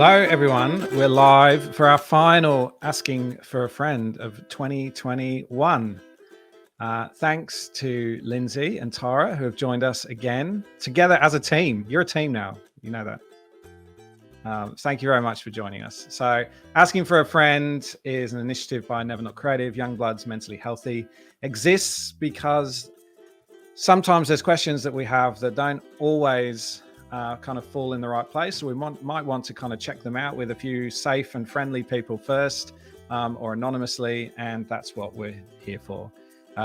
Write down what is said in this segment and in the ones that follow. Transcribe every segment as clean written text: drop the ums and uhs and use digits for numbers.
Hello, everyone. We're live for our final Asking for a Friend of 2021. Thanks to Lindsay and Tara, who have joined us again together as a team. You're a team now. You know that. Thank you very much for joining us. So Asking for a Friend is an initiative by Never Not Creative, Young Bloods Mentally Healthy. Exists because sometimes there's questions that we have that don't always kind of fall in the right place. So we might want to kind of check them out with a few safe and friendly people first, or anonymously, and that's what we're here for.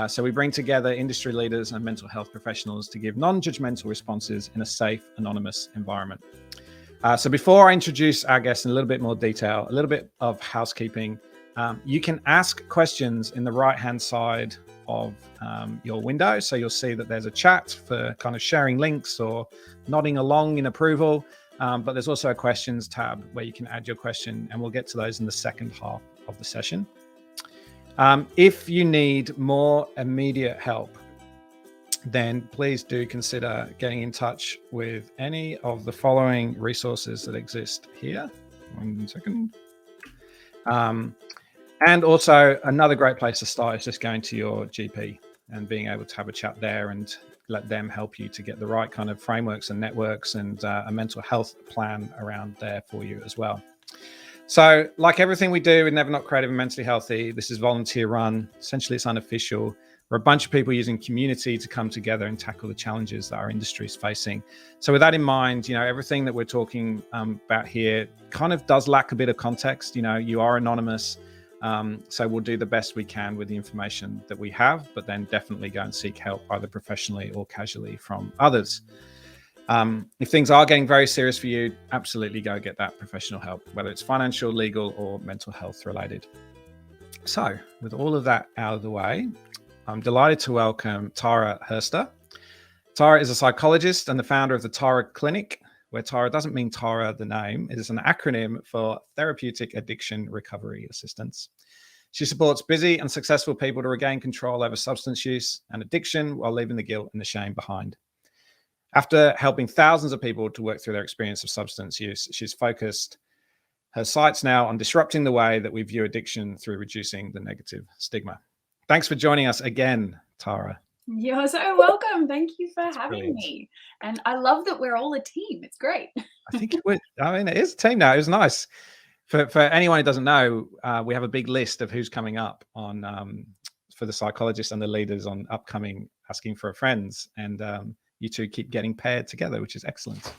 So we bring together industry leaders and mental health professionals to give non-judgmental responses in a safe, anonymous environment. So before I introduce our guests in a little bit more detail, a little bit of housekeeping. You can ask questions in the right-hand side of your window. So you'll see that there's a chat for kind of sharing links or nodding along in approval. But there's also a questions tab where you can add your question, and we'll get to those in the second half of the session. If you need more immediate help, then please do consider getting in touch with any of the following resources that exist here. 1 second. And also another great place to start is just going to your GP and being able to have a chat there and let them help you to get the right kind of frameworks and networks and a mental health plan around there for you as well. So like everything we do with Never Not Creative and Mentally Healthy, this is volunteer run. Essentially, it's unofficial. We're a bunch of people using community to come together and tackle the challenges that our industry is facing. So with that in mind, everything that we're talking about here kind of does lack a bit of context. You are anonymous. So we'll do the best we can with the information that we have, but then definitely go and seek help either professionally or casually from others. If things are getting very serious for you, absolutely go get that professional help, whether it's financial, legal, or mental health related. So with all of that out of the way, I'm delighted to welcome Tara Hurster. Tara is a psychologist and the founder of the Tara Clinic, where Tara doesn't mean Tara, the name. It is an acronym for Therapeutic Addiction Recovery Assistance. She supports busy and successful people to regain control over substance use and addiction while leaving the guilt and the shame behind. After helping thousands of people to work through their experience of substance use, she's focused her sights now on disrupting the way that we view addiction through reducing the negative stigma. Thanks for joining us again, Tara. You're so welcome. Thank you for having me. And I love that we're all a team. It's great. I think it is a team now. It was nice. For anyone who doesn't know, we have a big list of who's coming up on for the psychologists and the leaders on upcoming Asking for a Friends. And you two keep getting paired together, which is excellent.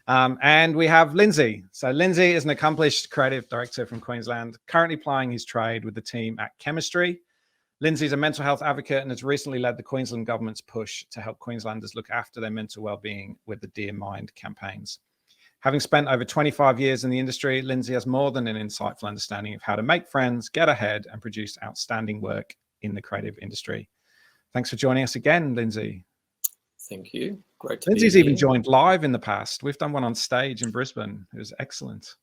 And we have Lindsay. So Lindsay is an accomplished creative director from Queensland, currently plying his trade with the team at Khemistry. Lindsay is a mental health advocate and has recently led the Queensland government's push to help Queenslanders look after their mental well-being with the Dear Mind campaigns. Having spent over 25 years in the industry, Lindsay has more than an insightful understanding of how to make friends, get ahead, and produce outstanding work in the creative industry. Thanks for joining us again, Lindsay. Thank you. Great to Lindsay's be here. even joined live in the past. We've done one on stage in Brisbane. It was excellent.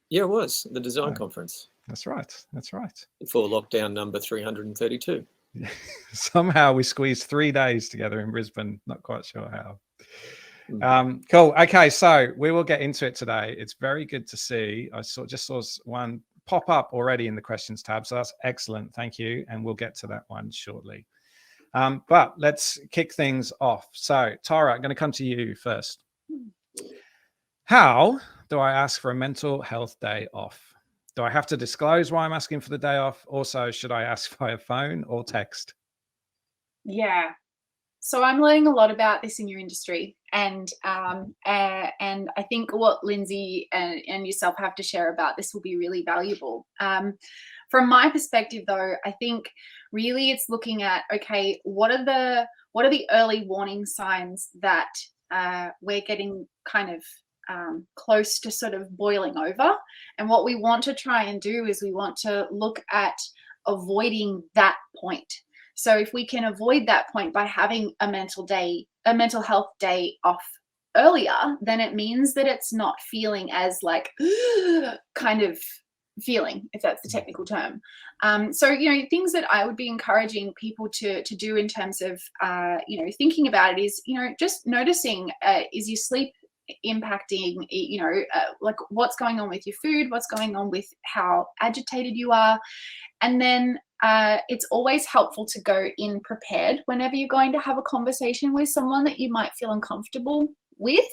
Yeah, it was the design conference. That's right. That's right. Before lockdown number 332. Somehow we squeezed 3 days together in Brisbane. Not quite sure how. Cool. Okay, so we will get into it today. It's very good to see. I just saw one pop up already in the questions tab, so that's excellent. Thank you, and we'll get to that one shortly. But let's kick things off. So, Tara, I'm going to come to you first. How do I ask for a mental health day off? Do I have to disclose why I'm asking for the day off? Also, should I ask via phone or text? Yeah. So I'm learning a lot about this in your industry, and I think what Lindsay and yourself have to share about this will be really valuable. From my perspective, though, I think really it's looking at, okay, what are the early warning signs that we're getting kind of close to sort of boiling over, and what we want to try and do is we want to look at avoiding that point. So if we can avoid that point by having a mental health day off earlier, then it means that it's not feeling as like kind of feeling, if that's the technical term. So things that I would be encouraging people to do in terms of thinking about it is just noticing, is your sleep impacting, like what's going on with your food, what's going on with how agitated you are. And then it's always helpful to go in prepared whenever you're going to have a conversation with someone that you might feel uncomfortable with,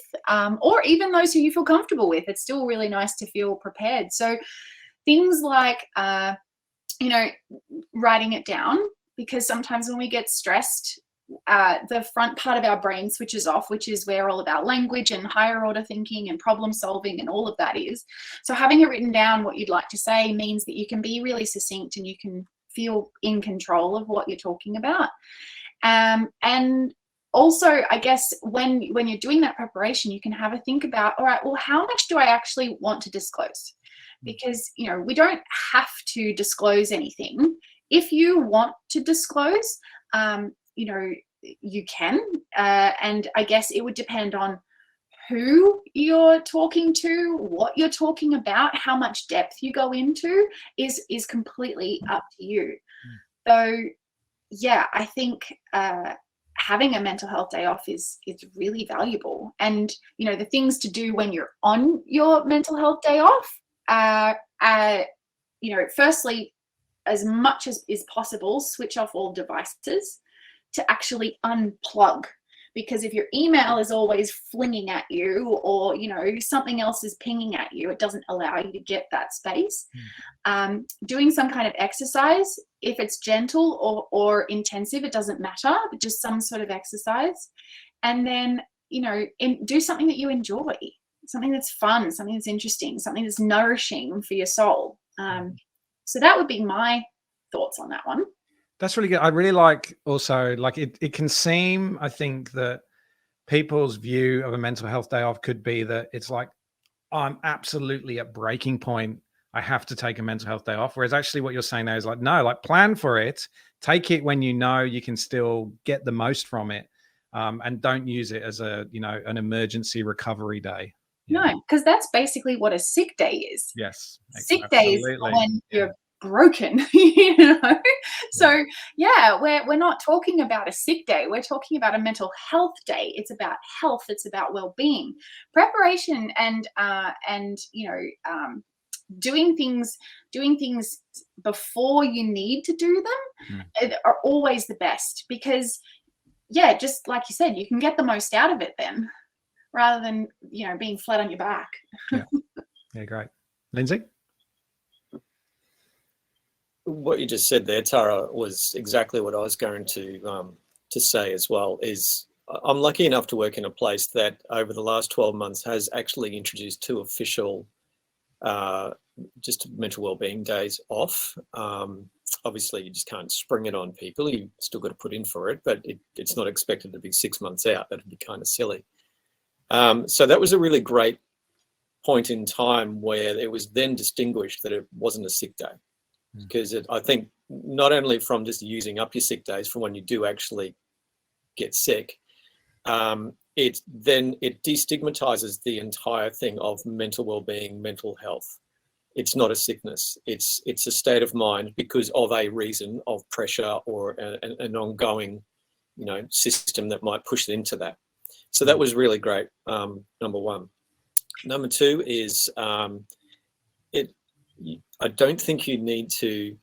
or even those who you feel comfortable with. It's still really nice to feel prepared. So things like, writing it down, because sometimes when we get stressed, the front part of our brain switches off, which is where all of our language and higher order thinking and problem solving and all of that is. So having it written down what you'd like to say means that you can be really succinct and you can feel in control of what you're talking about. And also, I guess when you're doing that preparation, you can have a think about, all right, well, how much do I actually want to disclose? Because, we don't have to disclose anything. If you want to disclose, you can, and I guess it would depend on who you're talking to, what you're talking about, how much depth you go into is completely up to you. So yeah, I think having a mental health day off is really valuable. And the things to do when you're on your mental health day off, firstly, as much as is possible, switch off all devices to actually unplug. Because if your email is always flinging at you, or something else is pinging at you, it doesn't allow you to get that space. Doing some kind of exercise, if it's gentle or intensive, it doesn't matter, but just some sort of exercise. And then do something that you enjoy, something that's fun, something that's interesting, something that's nourishing for your soul. So that would be my thoughts on that one. That's really good. I really like also, like it can seem, I think, that people's view of a mental health day off could be that it's like, I'm absolutely at breaking point, I have to take a mental health day off. Whereas actually what you're saying there is like, no, like plan for it, take it when you know you can still get the most from it, and don't use it as an emergency recovery day. No, because that's basically what a sick day is. Yes. Sick days when you're broken, So yeah, we're not talking about a sick day. We're talking about a mental health day. It's about health. It's about well-being, preparation, and doing things before you need to do them are always the best, because just like you said, you can get the most out of it then, rather than being flat on your back. Yeah, great. Lindsay? What you just said there, Tara, was exactly what I was going to say as well. Is I'm lucky enough to work in a place that over the last 12 months has actually introduced 2 official just mental wellbeing days off. Obviously, you just can't spring it on people. You still got to put in for it, but it's not expected to be 6 months out. That'd be kind of silly. So that was a really great point in time where it was then distinguished that it wasn't a sick day. Because I think not only from just using up your sick days for when you do actually get sick, it destigmatizes the entire thing of mental well-being, mental health. It's not a sickness. It's a state of mind because of a reason of pressure or an ongoing, system that might push it into that. So that was really great. Number one. Number two is I don't think you need to,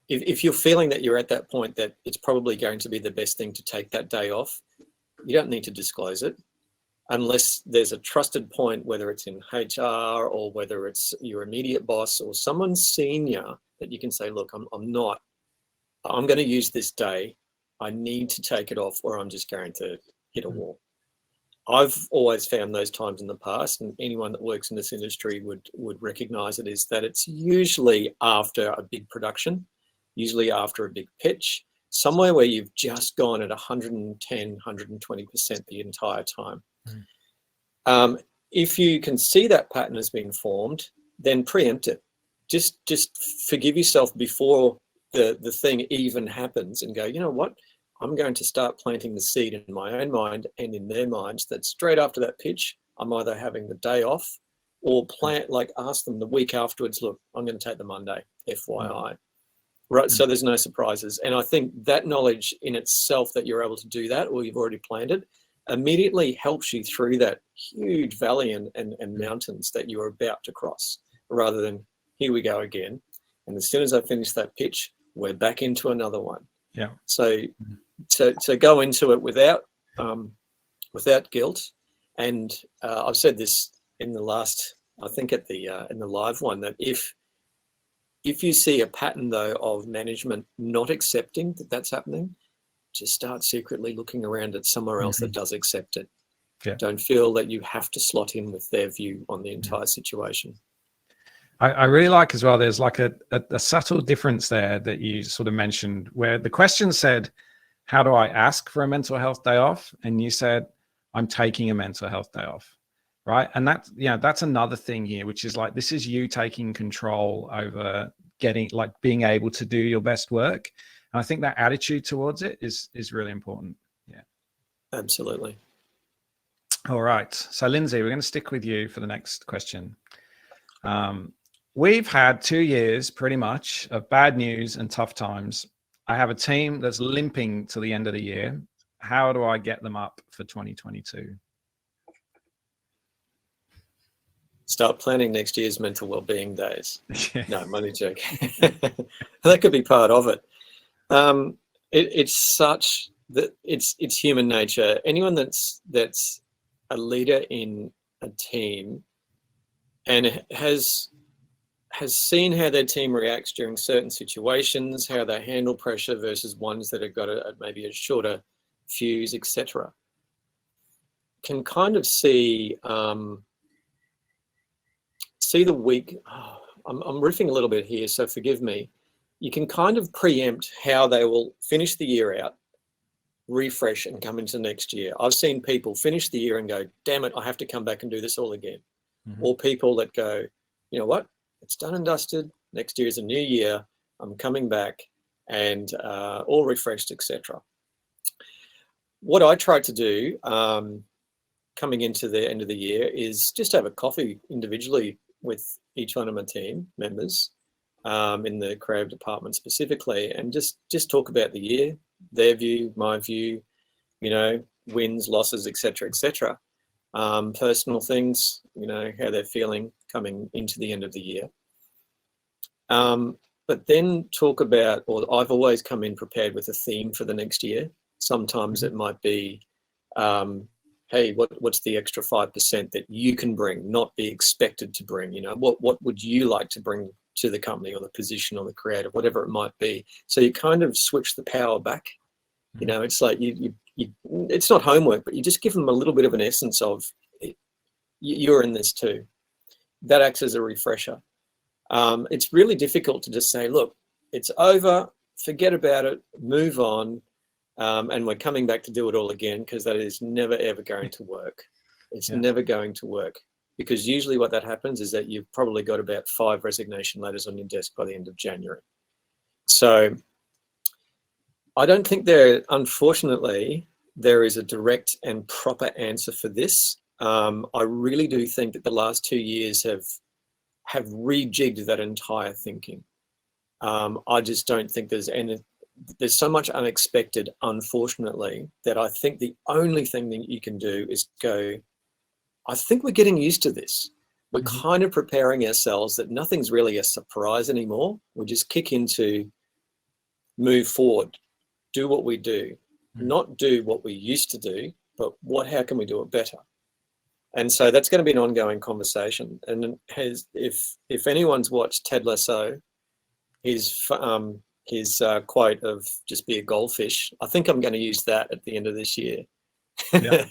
if you're feeling that you're at that point that it's probably going to be the best thing to take that day off, you don't need to disclose it unless there's a trusted point, whether it's in HR or whether it's your immediate boss or someone senior that you can say, look, I'm going to use this day. I need to take it off or I'm just going to hit a wall. I've always found those times in the past, and anyone that works in this industry would recognize it, is that it's usually after a big production, usually after a big pitch, somewhere where you've just gone at 110, 120% the entire time. If you can see that pattern has been formed, then preempt it. Just forgive yourself before the thing even happens and go, you know what? I'm going to start planting the seed in my own mind and in their minds that straight after that pitch, I'm either having the day off or ask them the week afterwards, look, I'm going to take the Monday, FYI. Right. So there's no surprises. And I think that knowledge in itself that you're able to do that, or you've already planned it, immediately helps you through that huge valley and mountains that you're about to cross, rather than here we go again. And as soon as I finish that pitch, we're back into another one. Yeah. So go into it without guilt. And I've said this in the last, I think at the in the live one, that if you see a pattern though of management not accepting that that's happening, just start secretly looking around at somewhere else that does accept it. Yeah. Don't feel that you have to slot in with their view on the entire situation. I really like as well, there's like a subtle difference there that you sort of mentioned, where the question said, how do I ask for a mental health day off? And you said, I'm taking a mental health day off, right? And that's, you know, that's another thing here, which is like, this is you taking control over being able to do your best work. And I think that attitude towards it is really important. Yeah. Absolutely. All right. So Lindsay, we're going to stick with you for the next question. We've had 2 years pretty much of bad news and tough times. I have a team that's limping to the end of the year. How do I get them up for 2022? Start planning next year's mental well-being days. Yeah. No, I'm only joking. That could be part of it. It's such that it's human nature. Anyone that's a leader in a team and has seen how their team reacts during certain situations, how they handle pressure versus ones that have got maybe a shorter fuse, etc., can kind of see the weak. I'm riffing a little bit here, so forgive me. You can kind of preempt how they will finish the year out, refresh, and come into next year. I've seen people finish the year and go, damn it, I have to come back and do this all again. Or people that go, you know what, it's done and dusted. Next year is a new year. I'm coming back and all refreshed, etc. What I try to do coming into the end of the year is just have a coffee individually with each one of my team members in the creative department specifically, and just talk about the year, their view, my view, you know, wins, losses, etc., etc. Personal things, you know, how they're feeling coming into the end of the year. But then talk about, or I've always come in prepared with a theme for the next year. Sometimes it might be, hey, what's the extra 5% that you can bring, not be expected to bring? You know, what would you like to bring to the company or the position or the creative, whatever it might be. So you kind of switch the power back. You know, it's like you it's not homework, but you just give them a little bit of an essence of you're in this too. That acts as a refresher. It's really difficult to just say, look, it's over, forget about it, move on, and we're coming back to do it all again, because that is never, ever going to work. It's never going to work, because usually what that happens is that you've probably got about 5 resignation letters on your desk by the end of January. So I don't think unfortunately, there is a direct and proper answer for this. I really do think that the last 2 years have rejigged that entire thinking. I just don't think there's so much unexpected, unfortunately, that I think the only thing that you can do is go, I think we're getting used to this. We're kind of preparing ourselves that nothing's really a surprise anymore. We just kick into move forward, do what we do, not do what we used to do, but how can we do it better? And so that's going to be an ongoing conversation. And if anyone's watched Ted Lasso, his quote of just be a goldfish, I think I'm going to use that at the end of this year. Yeah.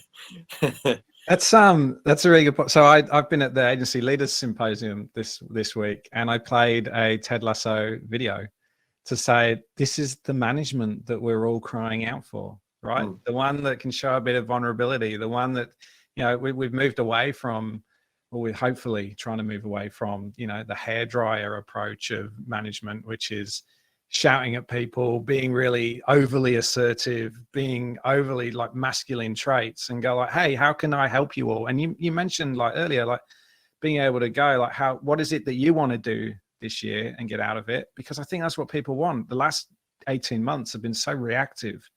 That's a really good point. So I've been at the Agency Leaders Symposium this week, and I played a Ted Lasso video to say, this is the management that we're all crying out for, right? The one that can show a bit of vulnerability, the one that, you know, we've moved away from, or we're hopefully trying to move away from, you know, the hairdryer approach of management, which is shouting at people, being really overly assertive, being overly like masculine traits, and go like, hey, how can I help you all? And you mentioned like earlier, like being able to go like, what is it that you want to do this year and get out of it? Because I think that's what people want. The last 18 months have been so reactive.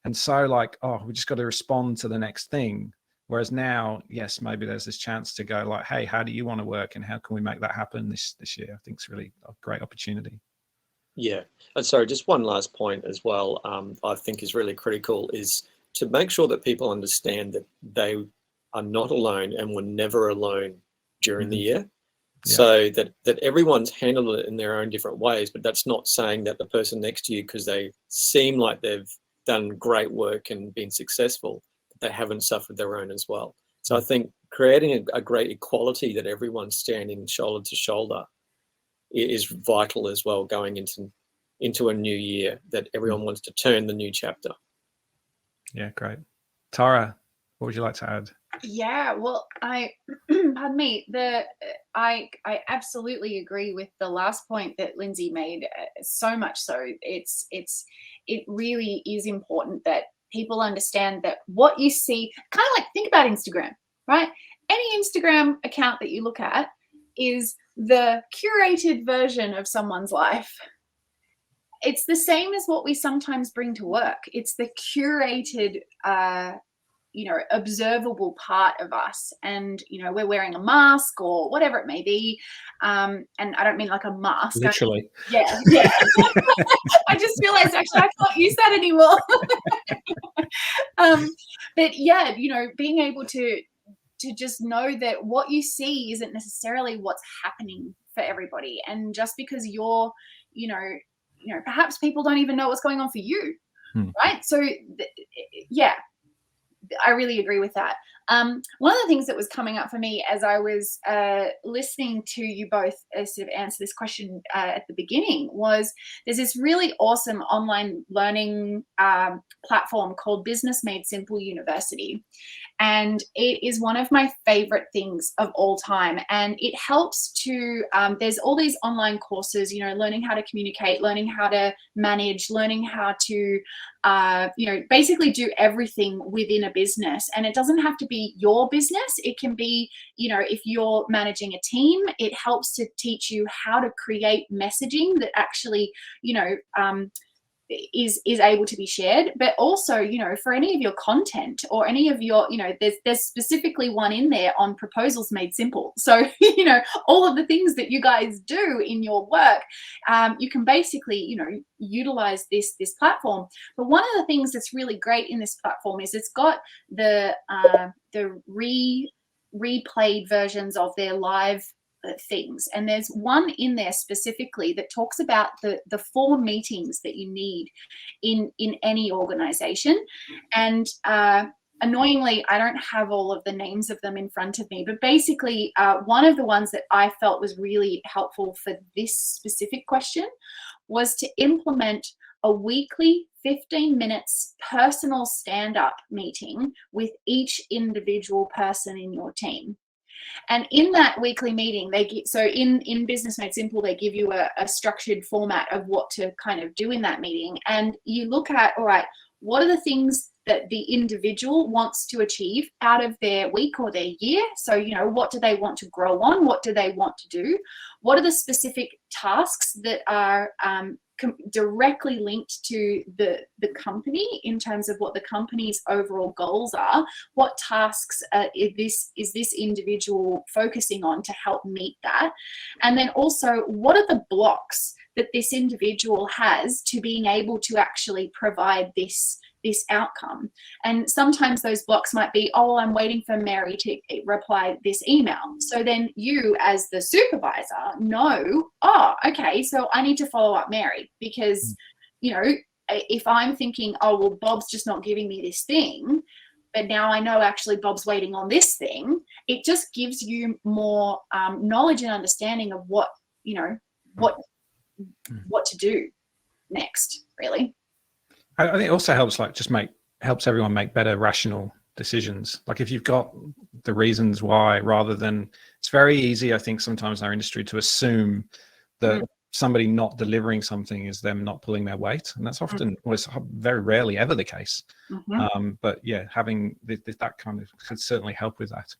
and so like, oh, we just got to respond to the next thing. Whereas now, yes, maybe there's this chance to go like, hey, how do you want to work, and how can we make that happen this year? I think it's really a great opportunity. Yeah. And sorry, just one last point as well, I think is really critical, is to make sure that people understand that they are not alone and were never alone during the year. Yeah. So that everyone's handled it in their own different ways, but that's not saying that the person next to you, because they seem like they've done great work and been successful, they haven't suffered their own as well. So I think creating a great equality that everyone's standing shoulder to shoulder is vital as well, going into a new year, that everyone wants to turn the new chapter. Yeah, great. Tara, what would you like to add? Yeah, well, I pardon me, I absolutely agree with the last point that Lindsay made, so much so. It really is important that people understand that what you see, kind of like, think about Instagram, right? Any Instagram account that you look at is the curated version of someone's life. It's the same as what we sometimes bring to work. It's the curated, observable part of us. And, we're wearing a mask or whatever it may be. And I don't mean like a mask. Literally. Yeah. I just realized actually I can't use that anymore. But yeah, being able to just know that what you see isn't necessarily what's happening for everybody. And just because you're, perhaps people don't even know what's going on for you. Right. So yeah, I really agree with that. One of the things that was coming up for me as I was listening to you both sort of answer this question at the beginning was, there's this really awesome online learning platform called Business Made Simple University. And it is one of my favorite things of all time. And it helps to, there's all these online courses, learning how to communicate, learning how to manage, learning how to, basically do everything within a business. And it doesn't have to be your business. It can be, if you're managing a team, it helps to teach you how to create messaging that actually, is able to be shared. But also, for any of your content or any of your, there's specifically one in there on proposals made simple. So, all of the things that you guys do in your work, you can basically, utilize this platform. But one of the things that's really great in this platform is it's got the replayed versions of their live things, and there's one in there specifically that talks about the 4 meetings that you need in any organization. And annoyingly, I don't have all of the names of them in front of me, but basically one of the ones that I felt was really helpful for this specific question was to implement a weekly 15 minutes personal stand-up meeting with each individual person in your team. And in that weekly meeting, in Business Made Simple, they give you a structured format of what to kind of do in that meeting. And you look at, all right, what are the things that the individual wants to achieve out of their week or their year? So, what do they want to grow on? What do they want to do? What are the specific tasks that are directly linked to the company in terms of what the company's overall goals are? What tasks is this individual focusing on to help meet that? And then also, what are the blocks that this individual has to being able to actually provide this outcome? And sometimes those blocks might be, oh, I'm waiting for Mary to reply this email. So then you as the supervisor know, oh, okay, so I need to follow up Mary, because, if I'm thinking, oh, well, Bob's just not giving me this thing, but now I know actually Bob's waiting on this thing, it just gives you more knowledge and understanding of what to do next, really. I think it also helps helps everyone make better rational decisions. Like if you've got the reasons why, rather than, it's very easy, I think, sometimes in our industry to assume that somebody not delivering something is them not pulling their weight. And that's often, well, it's very rarely ever the case. But yeah, having that kind of could certainly help with that.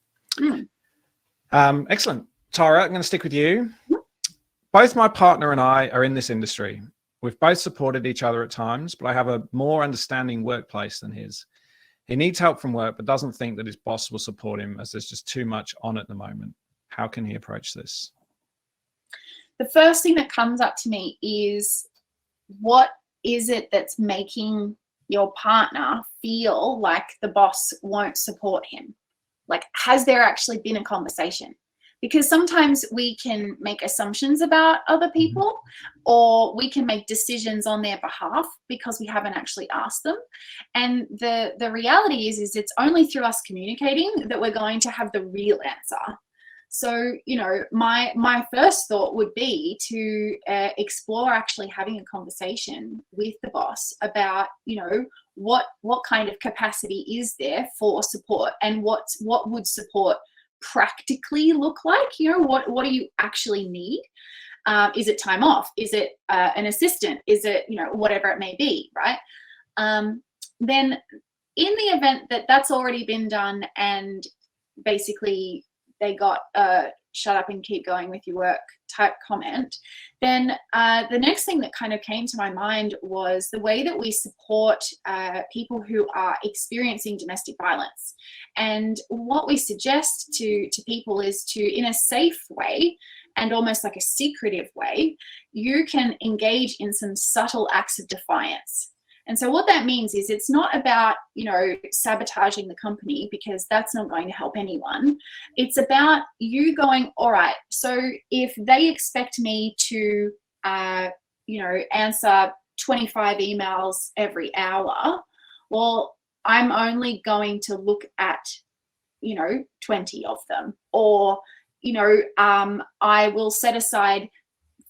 Excellent. Tara, I'm going to stick with you. Both my partner and I are in this industry. We've both supported each other at times, but I have a more understanding workplace than his. He needs help from work, but doesn't think that his boss will support him as there's just too much on at the moment. How can he approach this? The first thing that comes up to me is, what is it that's making your partner feel like the boss won't support him? Like, has there actually been a conversation? Because sometimes we can make assumptions about other people, or we can make decisions on their behalf because we haven't actually asked them. And the reality is it's only through us communicating that we're going to have the real answer. So, my first thought would be to explore actually having a conversation with the boss about, what kind of capacity is there for support, and what would support practically look like. What do you actually need? Is it time off? Is it an assistant? Is it whatever it may be, right? Then in the event that that's already been done, and basically they got shut up and keep going with your work type comment, then the next thing that kind of came to my mind was the way that we support people who are experiencing domestic violence. And what we suggest to people is to, in a safe way and almost like a secretive way, you can engage in some subtle acts of defiance. And so what that means is it's not about, sabotaging the company, because that's not going to help anyone. It's about you going, all right, so if they expect me to, answer 25 emails every hour, well, I'm only going to look at, 20 of them. Or, I will set aside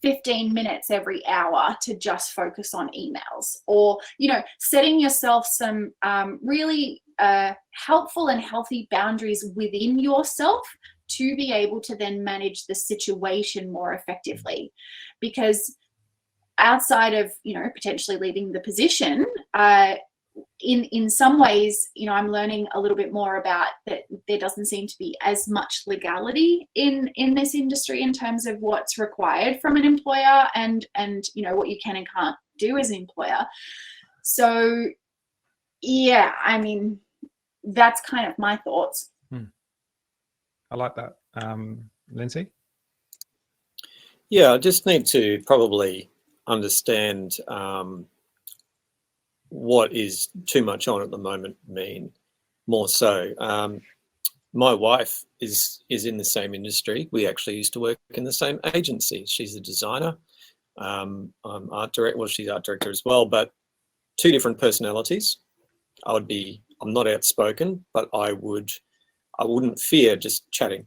15 minutes every hour to just focus on emails. Or, setting yourself some really helpful and healthy boundaries within yourself to be able to then manage the situation more effectively. Because outside of, potentially leaving the position, in some ways, I'm learning a little bit more about that there doesn't seem to be as much legality in this industry in terms of what's required from an employer, and what you can and can't do as an employer. So yeah, that's kind of my thoughts. I like that. Lindsay? Yeah, I just need to probably understand what is too much on at the moment mean more so. My wife is in the same industry. We actually used to work in the same agency. She's a designer. I'm art director. Well, she's art director as well, but two different personalities. I'm not outspoken, but I wouldn't fear just chatting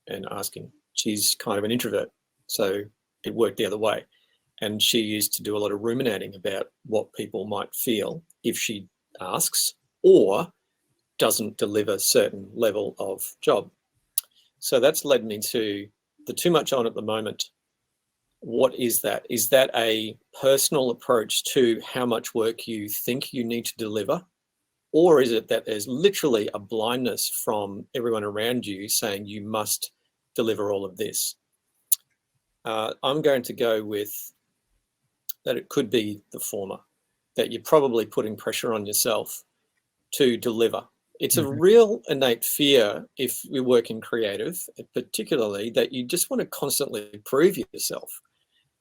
and asking. She's kind of an introvert, so it worked the other way. And she used to do a lot of ruminating about what people might feel if she asks or doesn't deliver a certain level of job. So that's led me to the too much on at the moment. What is that? Is that a personal approach to how much work you think you need to deliver? Or is it that there's literally a blindness from everyone around you saying you must deliver all of this? I'm going to go with that it could be the former, that you're probably putting pressure on yourself to deliver. It's a real innate fear if you work in creative, particularly, that you just want to constantly prove yourself.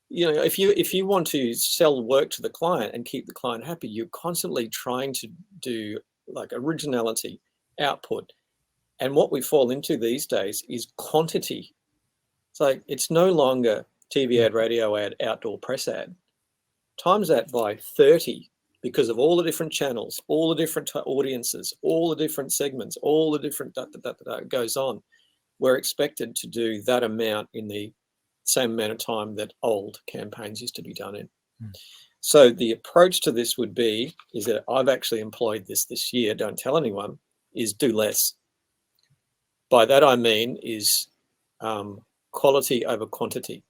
If you want to sell work to the client and keep the client happy, you're constantly trying to do like originality, output. And what we fall into these days is quantity. It's like, it's no longer TV ad, radio ad, outdoor press ad. Times that by 30 because of all the different channels, all the different audiences, all the different segments, all the different goes on. We're expected to do that amount in the same amount of time that old campaigns used to be done in. So the approach to this would be, is that I've actually employed this year, don't tell anyone, is do less. By that I mean is quality over quantity.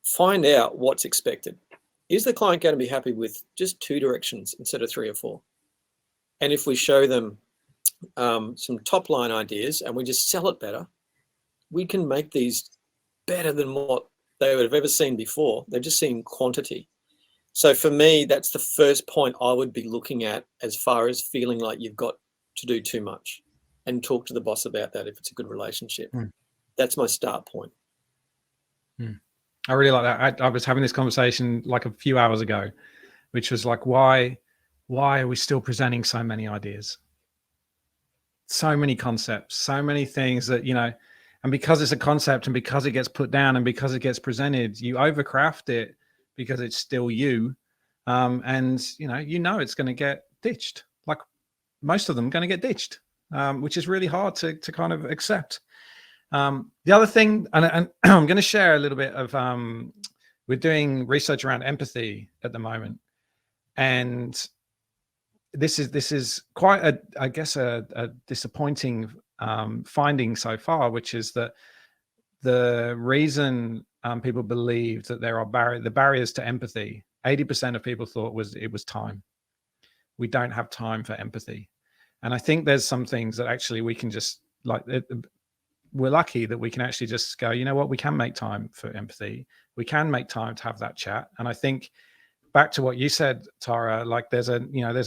Find out what's expected. Is the client going to be happy with just 2 directions instead of 3 or 4? And if we show them some top line ideas and we just sell it better, we can make these better than what they would have ever seen before. They've just seen quantity. So for me, that's the first point I would be looking at as far as feeling like you've got to do too much, and talk to the boss about that if it's a good relationship. That's my start point. I really like that. I was having this conversation like a few hours ago, which was like, why are we still presenting so many ideas? So many concepts, so many things that, you know, and because it's a concept and because it gets put down and because it gets presented, you overcraft it because it's still you. And, you know, it's going to get ditched. Like most of them are going to get ditched, which is really hard to kind of accept. The other thing, and I'm going to share a little bit of, we're doing research around empathy at the moment. And this is quite a disappointing finding so far, which is that the reason people believe that there are the barriers to empathy, 80% of people thought it was time. We don't have time for empathy. And I think there's some things that actually we can just, like, we're lucky that we can actually just go, you know what, we can make time for empathy. We can make time to have that chat. And I think back to what you said, Tara, like there's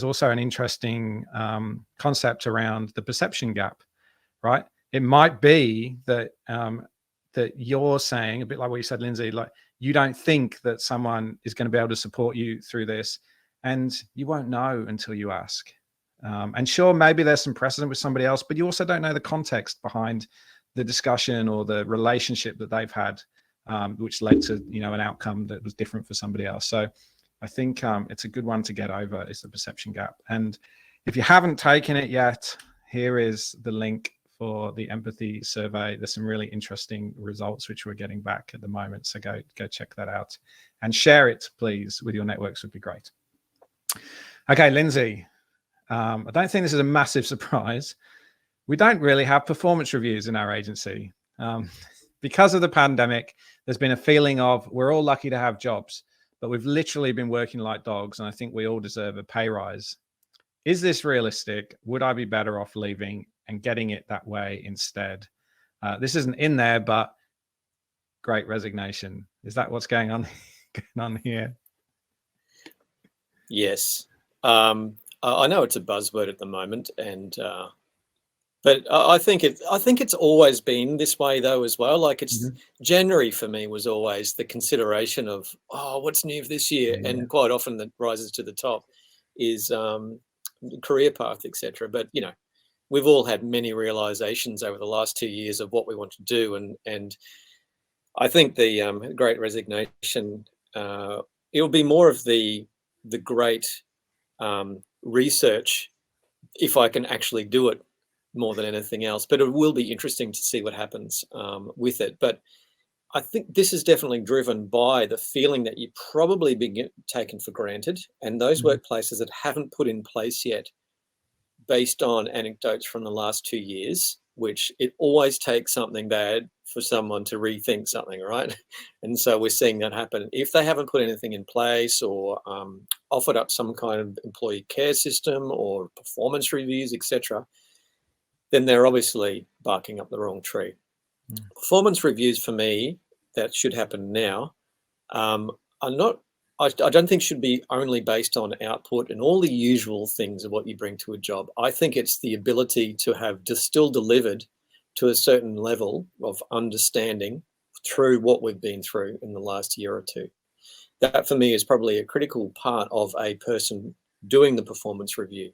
also an interesting concept around the perception gap, right? It might be that that you're saying, a bit like what you said, Lindsay, like you don't think that someone is going to be able to support you through this, and you won't know until you ask. And sure, maybe there's some precedent with somebody else, but you also don't know the context behind the discussion or the relationship that they've had, which led to, you know, an outcome that was different for somebody else. So I think it's a good one to get over, is the perception gap. And if you haven't taken it yet, here is the link for the empathy survey. There's some really interesting results which we're getting back at the moment. So go check that out and share it, please, with your networks would be great. Okay, Lindsay, I don't think this is a massive surprise. We don't really have performance reviews in our agency. Because of the pandemic, there's been a feeling of we're all lucky to have jobs, but we've literally been working like dogs, and I think we all deserve a pay rise. Is this realistic? Would I be better off leaving and getting it that way instead? This isn't in there, but great resignation. Is that what's going on here? Yes. I know it's a buzzword at the moment, and but I think it's always been this way though as well. Like it's January for me was always the consideration of, oh, what's new this year, and quite often that rises to the top is career path, etc. But you know, we've all had many realizations over the last 2 years of what we want to do, and I think the Great Resignation, it'll be more of the great research if I can actually do it more than anything else. But it will be interesting to see what happens with it. But I think this is definitely driven by the feeling that you probably been taken for granted, and those workplaces that haven't put in place yet, based on anecdotes from the last 2 years, which it always takes something bad for someone to rethink something, right? And so we're seeing that happen. If they haven't put anything in place or offered up some kind of employee care system or performance reviews, etc., then they're obviously barking up the wrong tree. Performance reviews for me that should happen now are not, I don't think should be only based on output and all the usual things of what you bring to a job. I think it's the ability to have still delivered to a certain level of understanding through what we've been through in the last year or two. That for me is probably a critical part of a person doing the performance review.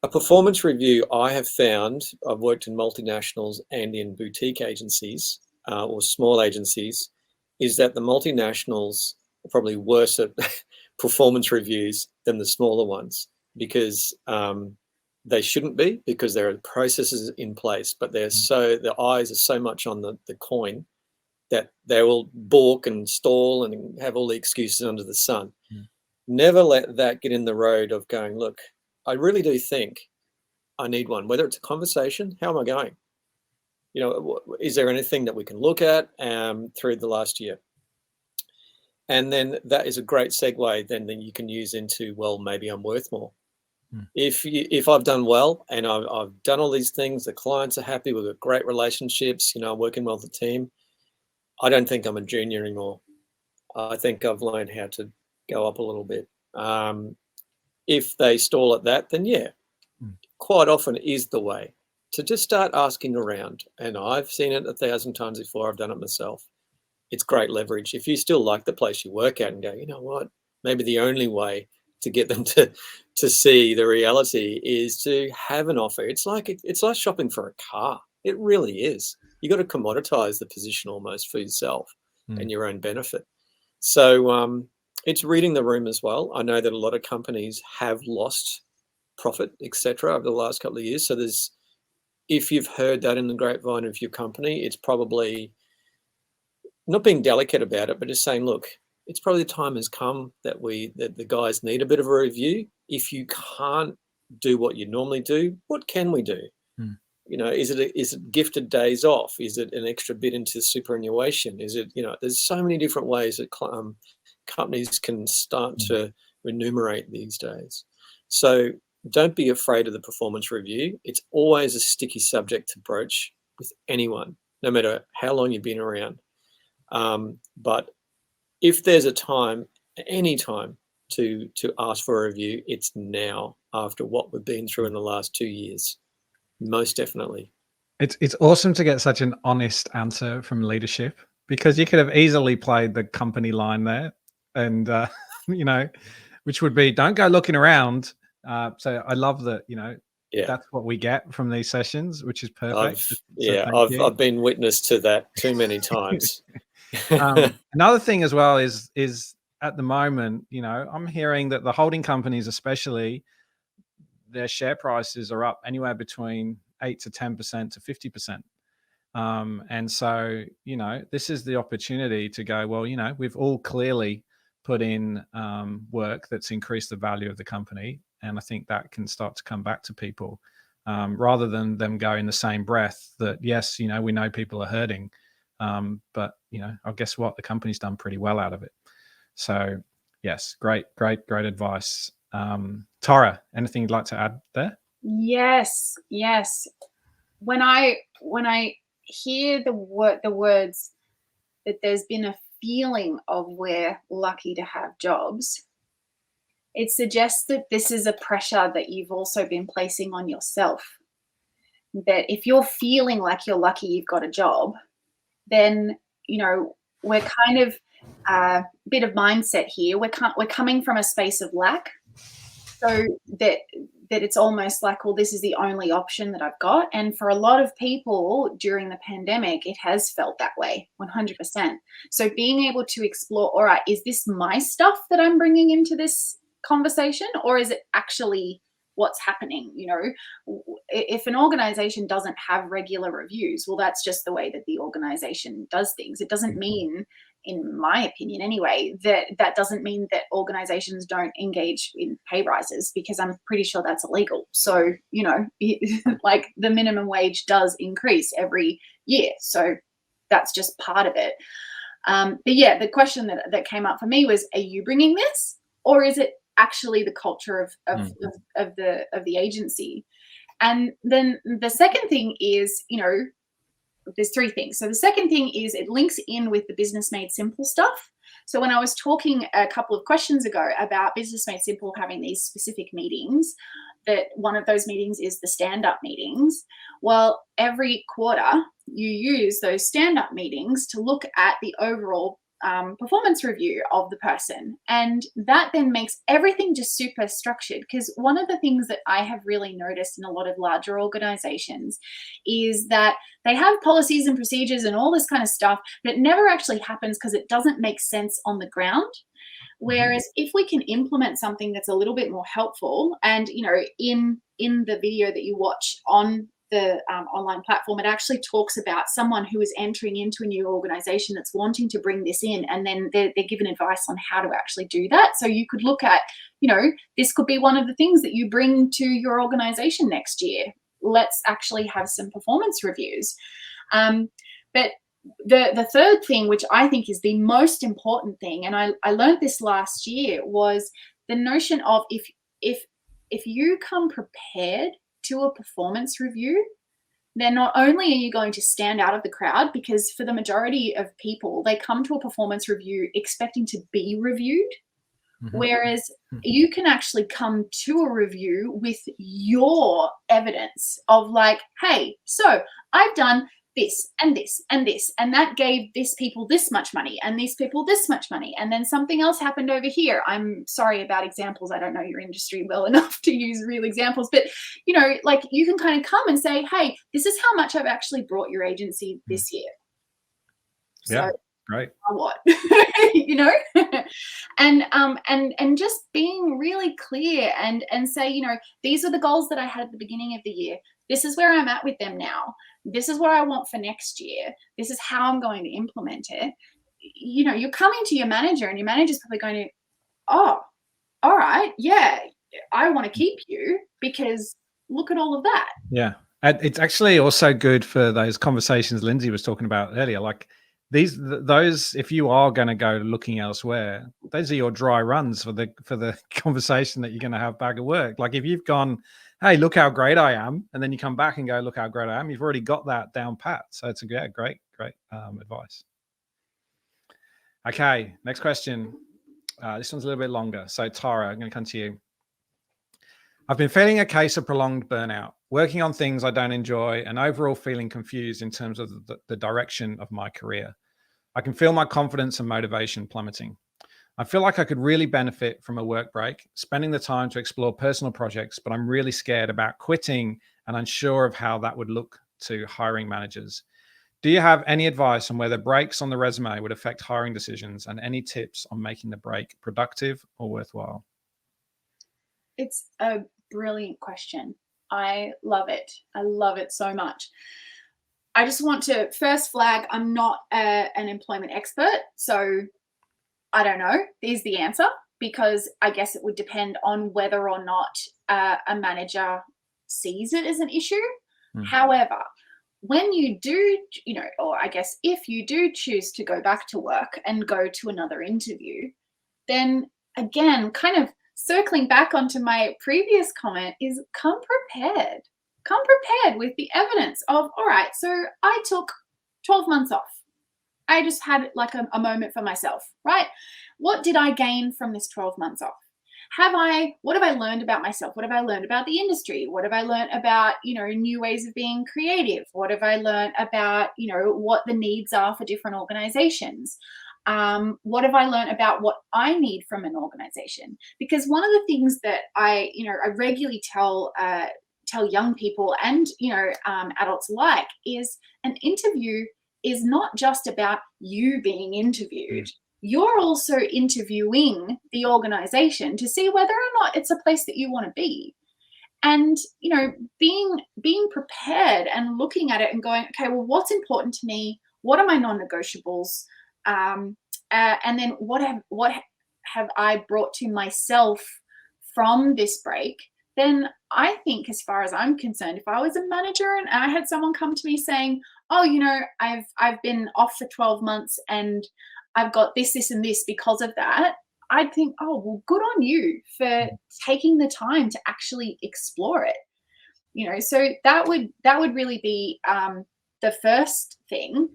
A performance review, I have found, I've worked in multinationals and in boutique agencies or small agencies, is that the multinationals are probably worse at performance reviews than the smaller ones, because they shouldn't be, because there are processes in place, but their eyes are so much on the coin that they will balk and stall and have all the excuses under the sun. Never let that get in the road of going, look, I really do think I need one, whether it's a conversation, how am I going? You know, is there anything that we can look at through the last year? And then that is a great segue then that you can use into, well, maybe I'm worth more. If I've done well and I've done all these things, the clients are happy, we've got great relationships, you know, I'm working well with the team, I don't think I'm a junior anymore. I think I've learned how to go up a little bit. If they stall at that, then yeah, quite often is the way to just start asking around. And I've seen it 1,000 times before. I've done it myself. It's great leverage. If you still like the place you work at and go, you know what, maybe the only way to get them to see the reality is to have an offer. It's like shopping for a car. It really is. You got to commoditize the position almost for yourself and your own benefit. So it's reading the room as well. I know that a lot of companies have lost profit, etc., over the last couple of years. So if you've heard that in the grapevine of your company, it's probably not being delicate about it, but just saying, look, it's probably the time has come that the guys need a bit of a review. If you can't do what you normally do, what can we do? You know, is it gifted days off? Is it an extra bit into superannuation? Is it, you know, there's so many different ways that companies can start to remunerate these days. So don't be afraid of the performance review. It's always a sticky subject to broach with anyone, no matter how long you've been around. But if there's a time, any time to ask for a review, it's now, after what we've been through in the last 2 years. Most definitely. It's awesome to get such an honest answer from leadership, because you could have easily played the company line there, and you know, which would be, don't go looking around. So I love that, you know, that's what we get from these sessions, which is perfect. I've been witness to that too many times. Another thing as well is at the moment, you know, I'm hearing that the holding companies, especially, their share prices are up anywhere between 8 to 10% to 50%. And so, you know, this is the opportunity to go, well, you know, we've all clearly put in work that's increased the value of the company. And I think that can start to come back to people, rather than them go in the same breath that, yes, you know, we know people are hurting. But, you know, I guess what, the company's done pretty well out of it. So yes, great advice. Tara, anything you'd like to add there? Yes. When I hear the words that there's been a feeling of we're lucky to have jobs, it suggests that this is a pressure that you've also been placing on yourself. That if you're feeling like you're lucky you've got a job, then, you know, we're kind of a bit of mindset here. We're coming from a space of lack, so that it's almost like, well, this is the only option that I've got. And for a lot of people during the pandemic, it has felt that way, 100%. So being able to explore, all right, is this my stuff that I'm bringing into this conversation, or is it actually what's happening? You know, if an organization doesn't have regular reviews, well, that's just the way that the organization does things. It doesn't mean, in my opinion anyway, that doesn't mean that organizations don't engage in pay rises, because I'm pretty sure that's illegal. So, you know, like the minimum wage does increase every year. So that's just part of it. But yeah, the question that came up for me was, are you bringing this, or is it actually the culture of the agency? And then the second thing is, you know, there's three things. So the second thing is it links in with the Business Made Simple stuff. So when I was talking a couple of questions ago about Business Made Simple having these specific meetings, that one of those meetings is the stand-up meetings. Well, every quarter you use those stand-up meetings to look at the overall performance review of the person. And that then makes everything just super structured, because one of the things that I have really noticed in a lot of larger organizations is that they have policies and procedures and all this kind of stuff, but it never actually happens because it doesn't make sense on the ground. Whereas if we can implement something that's a little bit more helpful, and, you know, in the video that you watch on the online platform, it actually talks about someone who is entering into a new organization that's wanting to bring this in, and then they're given advice on how to actually do that. So you could look at, you know, this could be one of the things that you bring to your organization next year. Let's actually have some performance reviews. But the third thing, which I think is the most important thing, and I learned this last year, was the notion of if you come prepared to a performance review, then not only are you going to stand out of the crowd, because for the majority of people, they come to a performance review expecting to be reviewed, Whereas you can actually come to a review with your evidence of like, hey, so I've done this and this and this, and that gave this people this much money and these people this much money, and then something else happened over here. I'm sorry about examples. I don't know your industry well enough to use real examples, but like you can kind of come and say, hey, this is how much I've actually brought your agency this year. Yeah, so right. What and just being really clear and say, these are the goals that I had at the beginning of the year. This is where I'm at with them now. This is what I want for next year. This is how I'm going to implement it. You're coming to your manager, and your manager's probably going to, oh, all right, yeah, I want to keep you because look at all of that. Yeah. It's actually also good for those conversations Lindsay was talking about earlier. Like those, if you are going to go looking elsewhere, those are your dry runs for the conversation that you're going to have back at work. Like if you've gone, hey, look how great I am, and then you come back and go, look how great I am, you've already got that down pat. So it's great advice. Okay, next question. This one's a little bit longer. So Tara, I'm going to come to you. I've been feeling a case of prolonged burnout, working on things I don't enjoy, and overall feeling confused in terms of the direction of my career. I can feel my confidence and motivation plummeting. I feel like I could really benefit from a work break, spending the time to explore personal projects, but I'm really scared about quitting and unsure of how that would look to hiring managers. Do you have any advice on whether breaks on the resume would affect hiring decisions, and any tips on making the break productive or worthwhile? It's a brilliant question. I love it. I love it so much. I just want to first flag, I'm not an employment expert, so I don't know. There's the answer, because I guess it would depend on whether or not a manager sees it as an issue. However, when you do, or I guess if you do choose to go back to work and go to another interview, then again, kind of circling back onto my previous comment, is come prepared. Come prepared with the evidence of, all right, so I took 12 months off. I just had like a moment for myself, right? What did I gain from this 12 months off? What have I learned about myself? What have I learned about the industry? What have I learned about, new ways of being creative? What have I learned about, what the needs are for different organizations? What have I learned about what I need from an organization? Because one of the things that I regularly tell young people and, adults alike is an interview is not just about you being interviewed. You're also interviewing the organization to see whether or not it's a place that you want to be. And, being prepared and looking at it and going, okay, well, what's important to me? What are my non-negotiables? And then what have I brought to myself from this break? Then I think, as far as I'm concerned, if I was a manager and I had someone come to me saying, oh, I've been off for 12 months and I've got this, and this because of that, I'd think, oh, well, good on you for taking the time to actually explore it. So that would really be the first thing.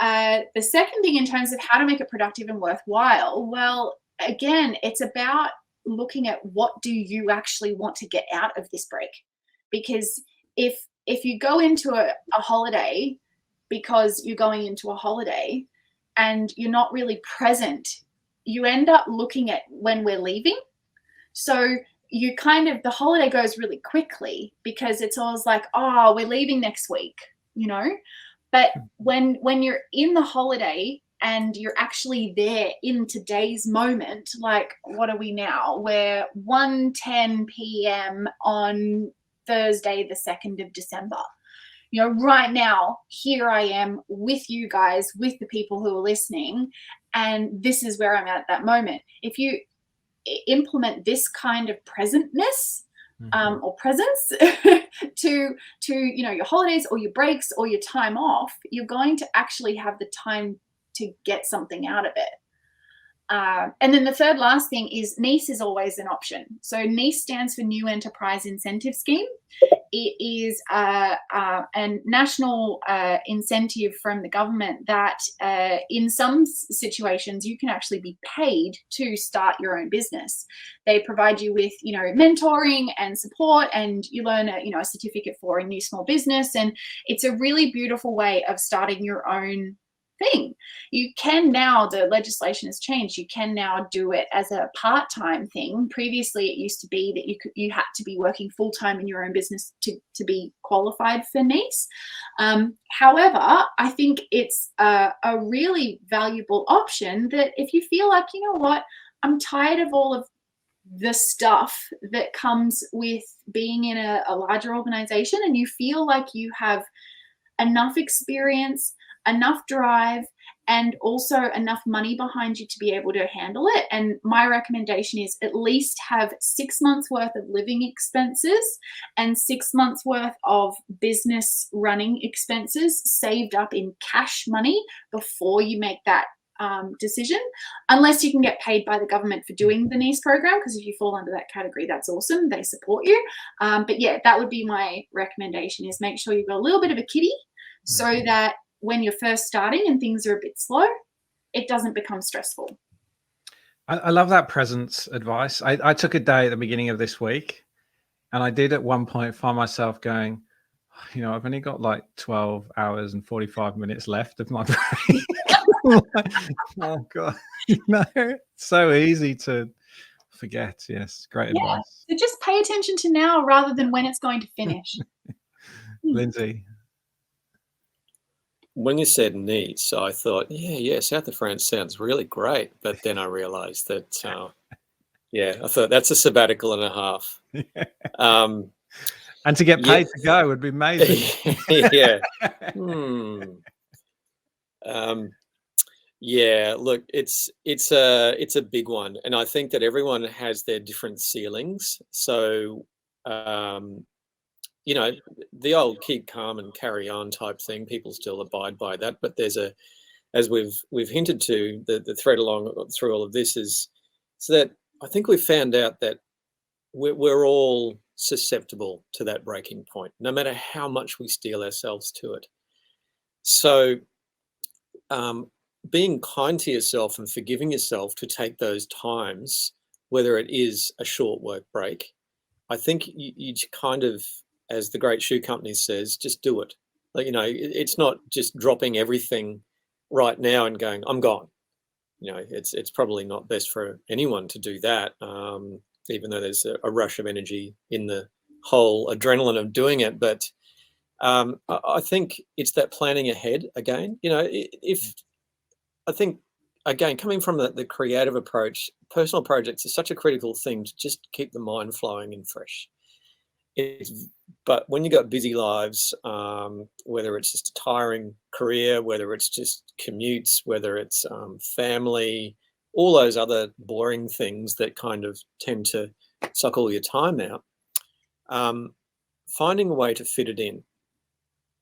The second thing, in terms of how to make it productive and worthwhile, well, again, it's about looking at what do you actually want to get out of this break. Because if you go into a holiday because you're going into a holiday and you're not really present, you end up looking at when we're leaving. So you the holiday goes really quickly because it's always like, oh, we're leaving next week, But when you're in the holiday and you're actually there in today's moment, like what are we now? We're 1:10 p.m. on Thursday, the 2nd of December. Right now, here I am with you guys, with the people who are listening, and this is where I'm at that moment. If you implement this kind of presentness, or presence to your holidays or your breaks or your time off, you're going to actually have the time to get something out of it. And then the last thing is NEIS is always an option. So NEIS stands for New Enterprise Incentive Scheme. it is a national incentive from the government that in some situations you can actually be paid to start your own business. They provide you with, mentoring and support, and you learn a certificate for a new small business, and it's a really beautiful way of starting your own thing. You can now, the legislation has changed, you can now do it as a part-time thing. Previously it used to be that you had to be working full-time in your own business to be qualified for NEIS. However, I think it's a really valuable option that if you feel like, I'm tired of all of the stuff that comes with being in a larger organization, and you feel like you have enough experience, enough drive, and also enough money behind you to be able to handle it. And my recommendation is at least have 6 months worth of living expenses and 6 months worth of business running expenses saved up in cash money before you make that decision, unless you can get paid by the government for doing the NEIS program, because if you fall under that category, that's awesome, they support you. But yeah, that would be my recommendation, is make sure you've got a little bit of a kitty so that when you're first starting and things are a bit slow, it doesn't become stressful. I love that presence advice. I took a day at the beginning of this week, and I did at one point find myself going, I've only got like 12 hours and 45 minutes left of my break. Oh God, it's so easy to forget. Yes, great advice. So just pay attention to now rather than when it's going to finish. Lindsay. When you said NEIS, I thought, yeah, South of France sounds really great. But then I realized that, I thought that's a sabbatical and a half. And to get paid to go would be amazing. Yeah. Look, it's a big one. And I think that everyone has their different ceilings. So, the old keep calm and carry on type thing, people still abide by that. But there's as we've hinted to, the thread along through all of this is so that I think we've found out that we're all susceptible to that breaking point, no matter how much we steel ourselves to it. So being kind to yourself and forgiving yourself to take those times, whether it is a short work break, I think you kind of, as the great shoe company says, just do it. It's not just dropping everything right now and going, I'm gone. It's probably not best for anyone to do that, even though there's a rush of energy in the whole adrenaline of doing it. But I think it's that planning ahead again. I think, again, coming from the creative approach, personal projects is such a critical thing to just keep the mind flowing and fresh. But when you've got busy lives, whether it's just a tiring career, whether it's just commutes, whether it's family, all those other boring things that kind of tend to suck all your time out, finding a way to fit it in.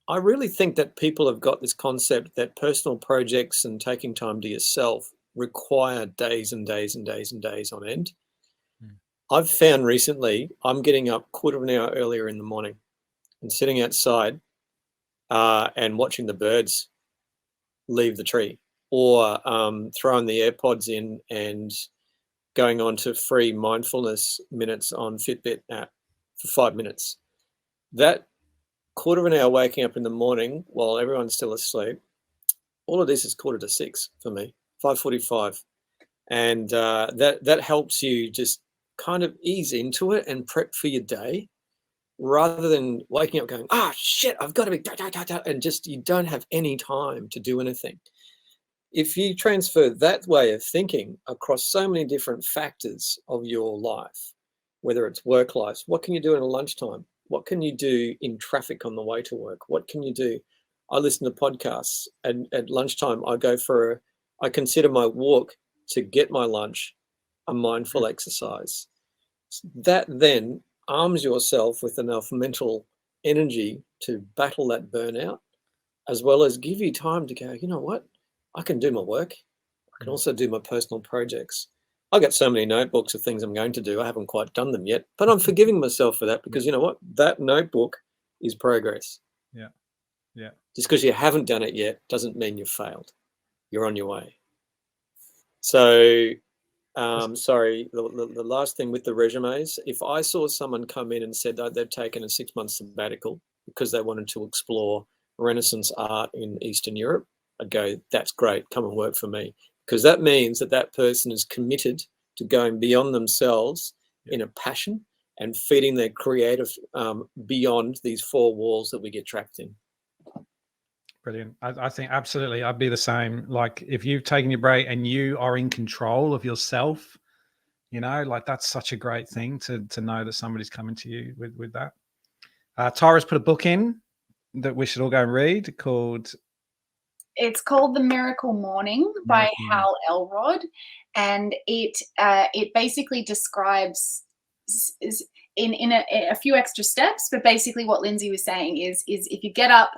I really think that people have got this concept that personal projects and taking time to yourself require days and days and days and days on end. I've found recently I'm getting up quarter of an hour earlier in the morning and sitting outside and watching the birds leave the tree, or throwing the AirPods in and going on to free mindfulness minutes on Fitbit app for 5 minutes. That quarter of an hour waking up in the morning while everyone's still asleep, all of this is 5:45 for me, 5:45. And that helps you just kind of ease into it and prep for your day, rather than waking up going, shit, I've got to be and just you don't have any time to do anything. If you transfer that way of thinking across so many different factors of your life, whether it's work life, what can you do in a lunchtime? What can you do in traffic on the way to work? What can you do? I listen to podcasts, and at lunchtime I consider my walk to get my lunch a mindful exercise. That then arms yourself with enough mental energy to battle that burnout, as well as give you time to go, you know what? I can do my work. I can also do my personal projects. I've got so many notebooks of things I'm going to do. I haven't quite done them yet, but I'm forgiving myself for that because you know what? That notebook is progress. Yeah. Yeah. Just because you haven't done it yet doesn't mean you've failed. You're on your way. So, sorry, the last thing with the resumes, if I saw someone come in and said that they've taken a 6-month sabbatical because they wanted to explore Renaissance art in Eastern Europe, I'd go, that's great, come and work for me. Because that means that that person is committed to going beyond themselves in a passion and feeding their creative beyond these 4 walls that we get trapped in. Brilliant. I think absolutely I'd be the same. Like if you've taken your break and you are in control of yourself, you know, like that's such a great thing to know that somebody's coming to you with that. Tara's put a book in that we should all go and read called... It's called The Miracle Morning by Hal Elrod, and it basically describes in a few extra steps, but basically what Lindsay was saying is if you get up,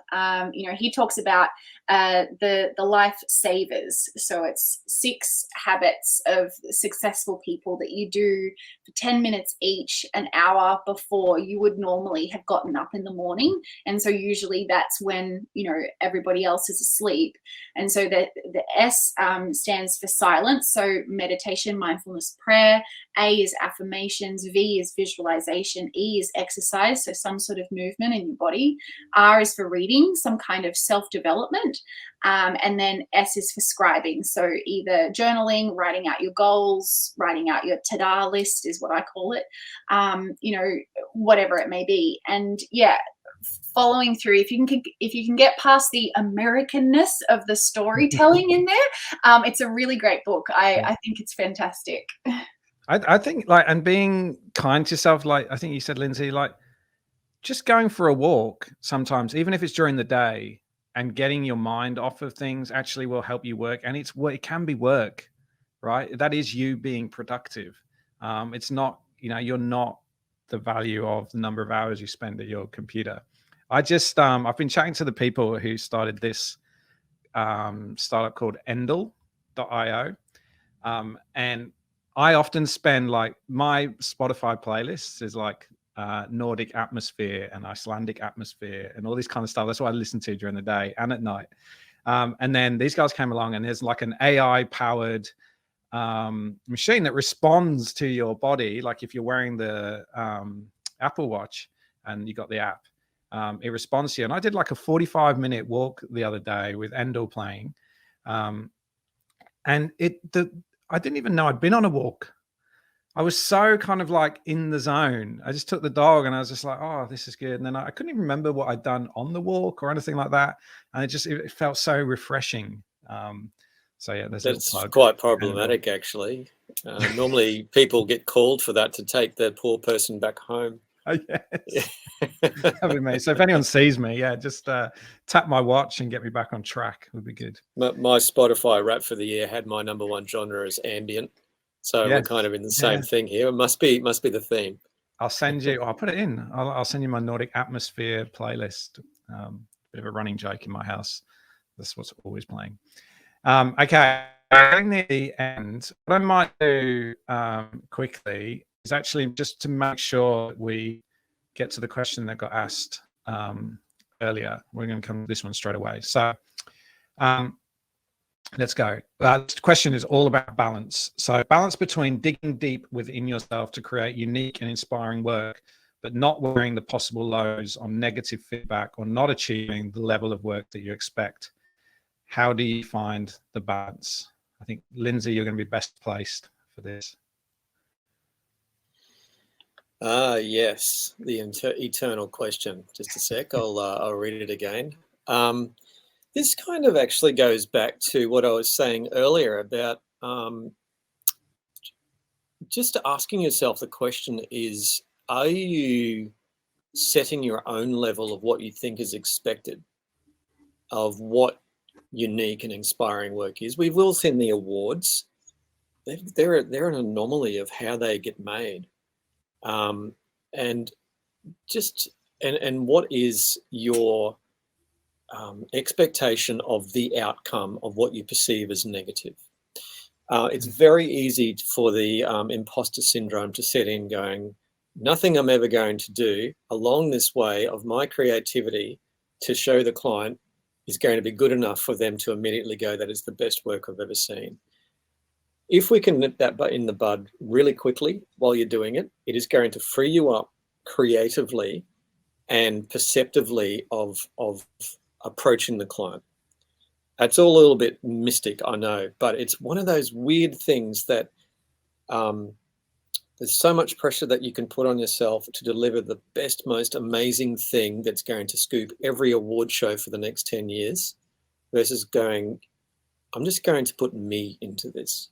you know, he talks about the life savers. So it's 6 habits of successful people that you do for 10 minutes each, an hour before you would normally have gotten up in the morning. And so usually that's when, you know, everybody else is asleep. And so the S stands for silence. So meditation, mindfulness, prayer. A is affirmations. V is visualization. E is exercise. So some sort of movement in your body. R is for reading, some kind of self-development. And then S is for scribing. So either journaling, writing out your goals, writing out your ta-da list is what I call it, you know, whatever it may be. And yeah, following through, if you can get past the Americanness of the storytelling in there, it's a really great book. I think it's fantastic. I think like, and being kind to yourself, like I think you said, Lindsay, like just going for a walk sometimes, even if it's during the day, and getting your mind off of things actually will help you work. And it can be work, right? That is you being productive. It's not, you know, you're not the value of the number of hours you spend at your computer. I've been chatting to the people who started this startup called Endel.io. And I often spend, like, my Spotify playlists is like Nordic atmosphere and Icelandic atmosphere and all this kind of stuff. That's what I listen to during the day and at night. And then these guys came along and there's like an AI powered machine that responds to your body. Like if you're wearing the Apple Watch and you got the app, it responds to you. And I did like a 45-minute walk the other day with Endel playing. And I didn't even know I'd been on a walk. I was so kind of like in the zone. I just took the dog and I was just like, oh, this is good. And then I couldn't even remember what I'd done on the walk or anything like that. And it felt so refreshing. So yeah, that's quite problematic actually. Normally people get called for that to take the poor person back home. Oh, yes. That'd be me. So if anyone sees me, yeah, just tap my watch and get me back on track would be good. My Spotify rap for the year had my #1 genre as ambient. So we're kind of in the same thing here. It must be the theme. I'll send you. I'll put it in. I'll send you my Nordic atmosphere playlist. Bit of a running joke in my house. That's what's always playing. Okay, near the end. What I might do quickly is actually just to make sure we get to the question that got asked earlier. We're going to come to this one straight away. So. Let's go. The question is all about balance. So balance between digging deep within yourself to create unique and inspiring work, but not wearing the possible lows on negative feedback or not achieving the level of work that you expect. How do you find the balance? I think, Lindsay, you're going to be best placed for this. Yes, the eternal question. Just a sec. I'll read it again. This kind of actually goes back to what I was saying earlier about just asking yourself the question is, are you setting your own level of what you think is expected of what unique and inspiring work is? We've all seen the awards. They're an anomaly of how they get made. And what is your expectation of the outcome of what you perceive as negative? It's very easy for the imposter syndrome to set in, going, nothing I'm ever going to do along this way of my creativity to show the client is going to be good enough for them to immediately go, that is the best work I've ever seen. If we can nip that in the bud really quickly while you're doing it, it is going to free you up creatively and perceptively of approaching the client. That's all a little bit mystic, I know, but it's one of those weird things that there's so much pressure that you can put on yourself to deliver the best, most amazing thing that's going to scoop every award show for the next 10 years versus going, I'm just going to put me into this.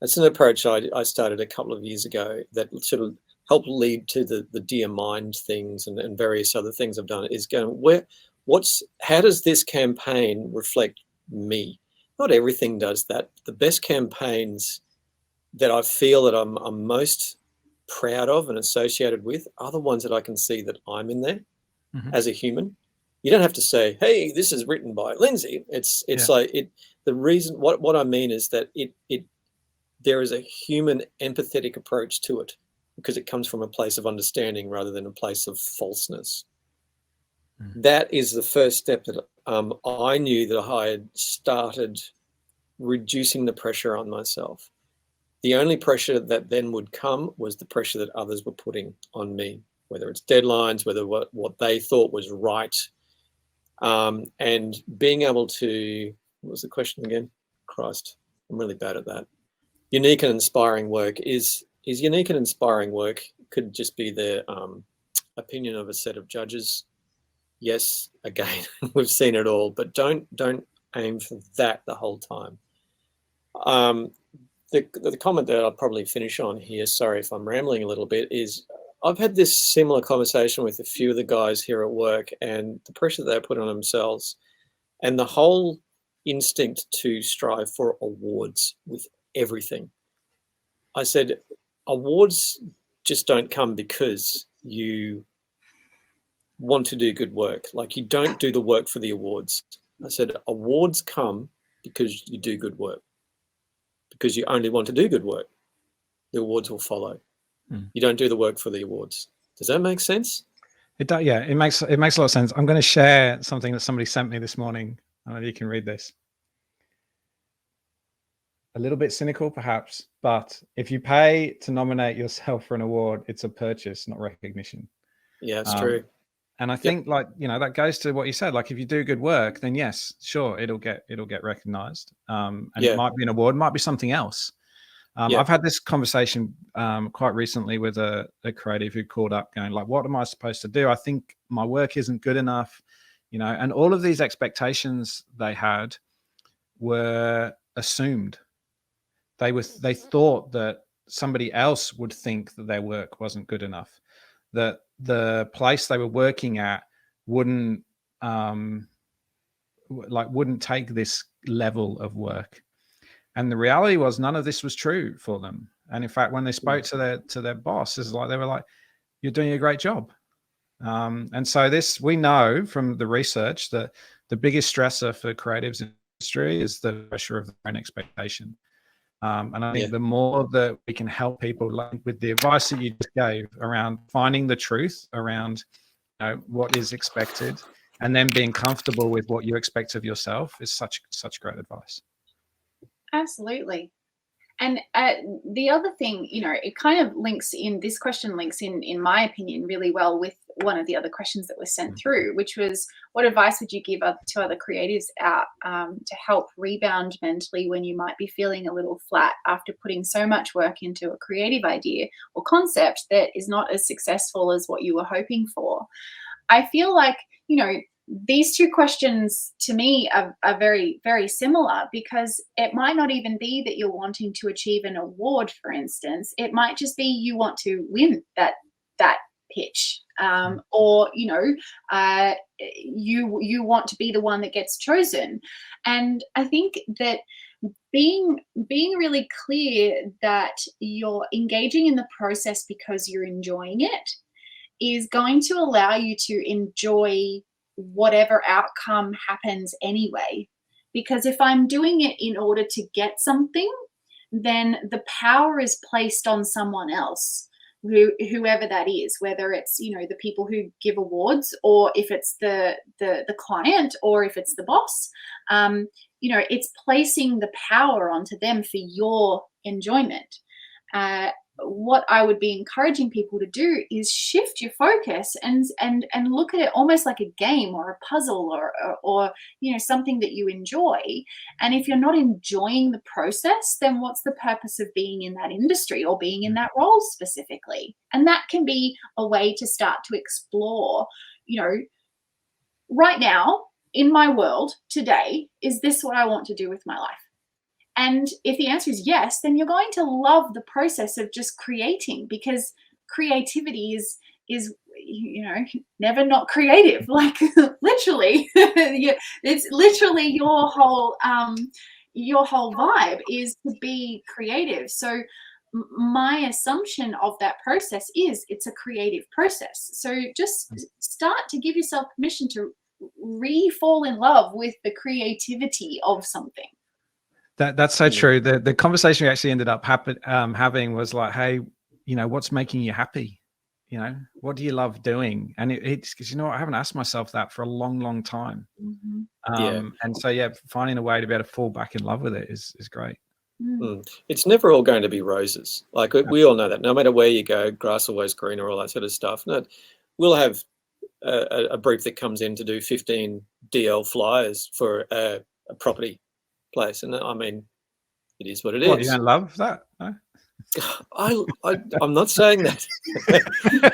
That's an approach I started a couple of years ago that sort of helped lead to the Dear Mind things and various other things I've done, is going, how does this campaign reflect me? Not everything does that. The best campaigns that I feel that I'm most proud of and associated with are the ones that I can see that I'm in there as a human. You don't have to say, hey, this is written by Lindsay. It's like it. The reason what I mean is that there is a human empathetic approach to it because it comes from a place of understanding rather than a place of falseness. That is the first step that I knew that I had started reducing the pressure on myself. The only pressure that then would come was the pressure that others were putting on me, whether it's deadlines, whether what they thought was right. And being able to, what was the question again? Christ, I'm really bad at that. Unique and inspiring work is unique and inspiring work could just be the opinion of a set of judges. Yes, again, we've seen it all, but don't aim for that the whole time. The comment that I'll probably finish on here, sorry if I'm rambling a little bit, is I've had this similar conversation with a few of the guys here at work and the pressure they put on themselves and the whole instinct to strive for awards with everything. I said, awards just don't come because you want to do good work. Like, you don't do the work for the awards. I said, awards come because you do good work. Because you only want to do good work, the awards will follow. You don't do the work for the awards. Does that make sense? It does, yeah. It makes a lot of sense. I'm going to share something that somebody sent me this morning. I don't know if you can read this. A little bit cynical, perhaps, but if you pay to nominate yourself for an award, it's a purchase, not recognition. Yeah, it's true. And I think, like, you know, that goes to what you said. Like, if you do good work, then yes, sure, it'll get recognized. And it might be an award, might be something else. I've had this conversation quite recently with a creative who called up going, like, what am I supposed to do? I think my work isn't good enough, you know, and all of these expectations they had were assumed. They thought that somebody else would think that their work wasn't good enough, that the place they were working at wouldn't take this level of work. And the reality was none of this was true for them. And in fact, when they spoke to their boss, it's like they were like, you're doing a great job. And so we know from the research that the biggest stressor for creatives in the industry is the pressure of their own expectation. And I think the more that we can help people, like with the advice that you just gave around finding the truth around, you know, what is expected, and then being comfortable with what you expect of yourself, is such great advice. Absolutely. And the other thing, you know, it kind of links in, this question links in my opinion, really well with one of the other questions that was sent through, which was, what advice would you give to other creatives out to help rebound mentally when you might be feeling a little flat after putting so much work into a creative idea or concept that is not as successful as what you were hoping for? I feel like, you know, these two questions to me are very, very similar, because it might not even be that you're wanting to achieve an award, for instance. It might just be you want to win that pitch, or, you know, you want to be the one that gets chosen. And I think that being really clear that you're engaging in the process because you're enjoying it is going to allow you to enjoy whatever outcome happens anyway. Because if I'm doing it in order to get something, then the power is placed on someone else, whoever that is, whether it's, you know, the people who give awards, or if it's the client, or if it's the boss. You know, it's placing the power onto them for your enjoyment. What I would be encouraging people to do is shift your focus and look at it almost like a game or a puzzle, or you know, something that you enjoy. And if you're not enjoying the process, then what's the purpose of being in that industry or being in that role specifically? And that can be a way to start to explore, you know, right now in my world today, is this what I want to do with my life? And if the answer is yes, then you're going to love the process of just creating, because creativity is, you know, never not creative. Like literally, it's literally your whole vibe is to be creative. So my assumption of that process is it's a creative process. So just start to give yourself permission to re-fall in love with the creativity of something. That's so true. The conversation we actually ended up having was like, hey, you know, what's making you happy? You know, what do you love doing? And it's because, you know, I haven't asked myself that for a long, long time. Mm-hmm. And so, yeah, finding a way to be able to fall back in love with it is great. It's never all going to be roses. Like we all know that. No matter where you go, grass always greener, all that sort of stuff. No, we'll have a brief that comes in to do 15 DL flyers for a property place, and I mean, it is what it is. You don't love that? No? I'm not saying that,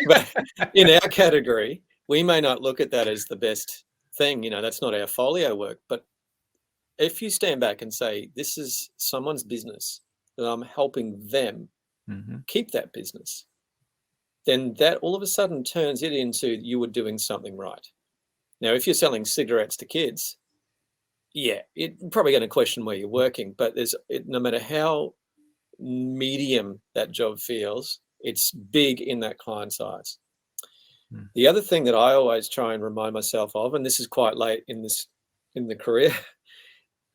but in our category, we may not look at that as the best thing. You know, that's not our folio work. But if you stand back and say, this is someone's business, that I'm helping them keep that business, then that all of a sudden turns it into you were doing something right. Now, if you're selling cigarettes to kids, yeah, you're probably going to question where you're working, but no matter how medium that job feels, it's big in that client's eyes. The other thing that I always try and remind myself of, and this is quite late in the career,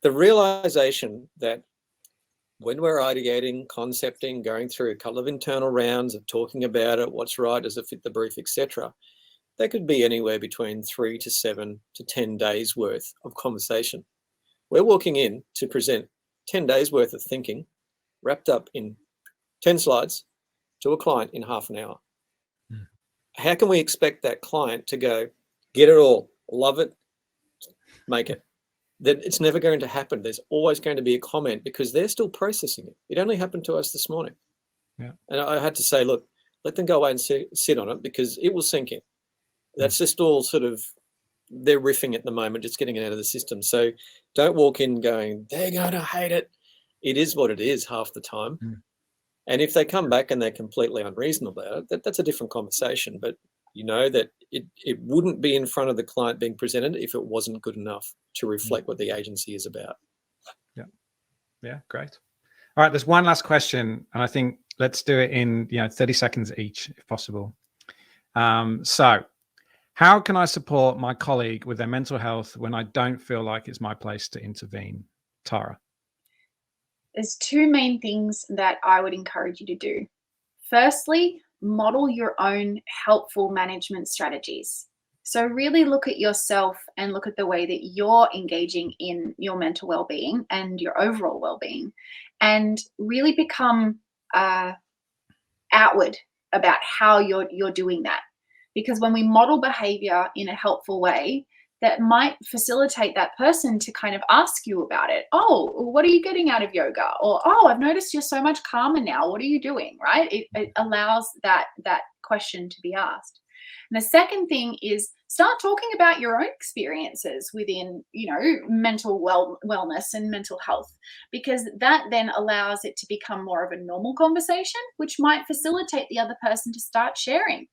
the realization that when we're ideating, concepting, going through a couple of internal rounds of talking about it, what's right, does it fit the brief, etc., that could be anywhere between 3 to 7 to 10 days worth of conversation. We're walking in to present 10 days worth of thinking wrapped up in 10 slides to a client in half an hour. How can we expect that client to go, get it all, love it, make it? That it's never going to happen. There's always going to be a comment because they're still processing it. It only happened to us this morning. Yeah. And I had to say, look, let them go away and sit on it because it will sink in. That's just all sort of, they're riffing at the moment, just getting it out of the system. So don't walk in going, they're going to hate it. It is what it is half the time. And if they come back and they're completely unreasonable about it, that's a different conversation. But you know that it wouldn't be in front of the client being presented if it wasn't good enough to reflect what the agency is about. Yeah, great. All right, there's one last question, and I think let's do it in 30 seconds each, if possible. So how can I support my colleague with their mental health when I don't feel like it's my place to intervene? Tara. There's two main things that I would encourage you to do. Firstly, model your own helpful management strategies. So really look at yourself and look at the way that you're engaging in your mental well-being and your overall well-being, and really become outward about how you're doing that. Because when we model behavior in a helpful way, that might facilitate that person to kind of ask you about it. Oh, what are you getting out of yoga? Or, oh, I've noticed you're so much calmer now. What are you doing? Right? It allows that question to be asked. And the second thing is start talking about your own experiences within, mental wellness and mental health, because that then allows it to become more of a normal conversation, which might facilitate the other person to start sharing.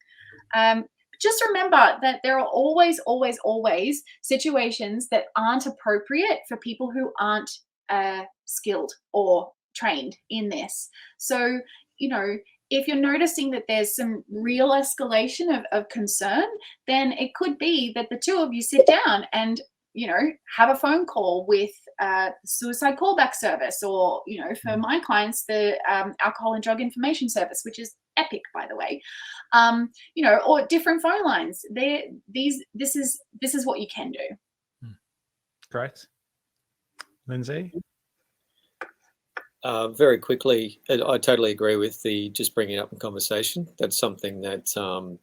Just remember that there are always, always, always situations that aren't appropriate for people who aren't skilled or trained in this. So, if you're noticing that there's some real escalation of concern, then it could be that the two of you sit down and, have a phone call with suicide callback service, or, you know, for my clients, the alcohol and drug information service, which is epic, by the way. You know, or different phone lines. This is what you can do. Great. Lindsay? Very quickly, I totally agree with the just bringing it up in conversation. That's something that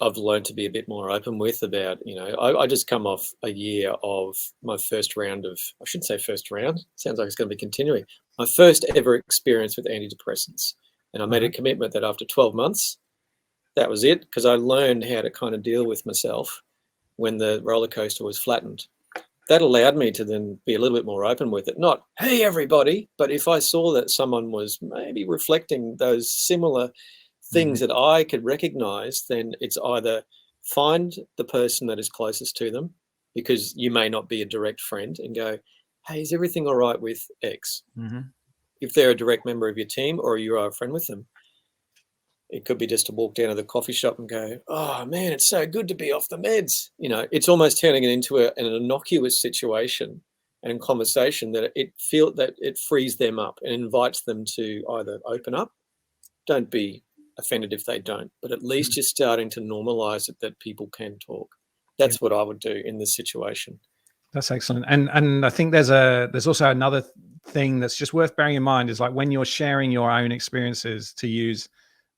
I've learned to be a bit more open with about, you know, I just come off a year of my first round of, I shouldn't say first round, sounds like it's going to be continuing, my first ever experience with antidepressants. And I made a commitment that after 12 months, that was it, because I learned how to kind of deal with myself when the roller coaster was flattened. That allowed me to then be a little bit more open with it. Not, hey, everybody, but if I saw that someone was maybe reflecting those similar things that I could recognize, then it's either find the person that is closest to them, because you may not be a direct friend, and go, hey, is everything all right with X? If they're a direct member of your team or you are a friend with them, it could be just to walk down to the coffee shop and go, oh man, it's so good to be off the meds. You know, it's almost turning it into an innocuous situation and conversation that it frees them up and invites them to either open up. Don't be offended if they don't, but at least you're starting to normalize it, that people can talk. That's what I would do in this situation. That's excellent. And I think there's also another thing that's just worth bearing in mind, is like when you're sharing your own experiences, to use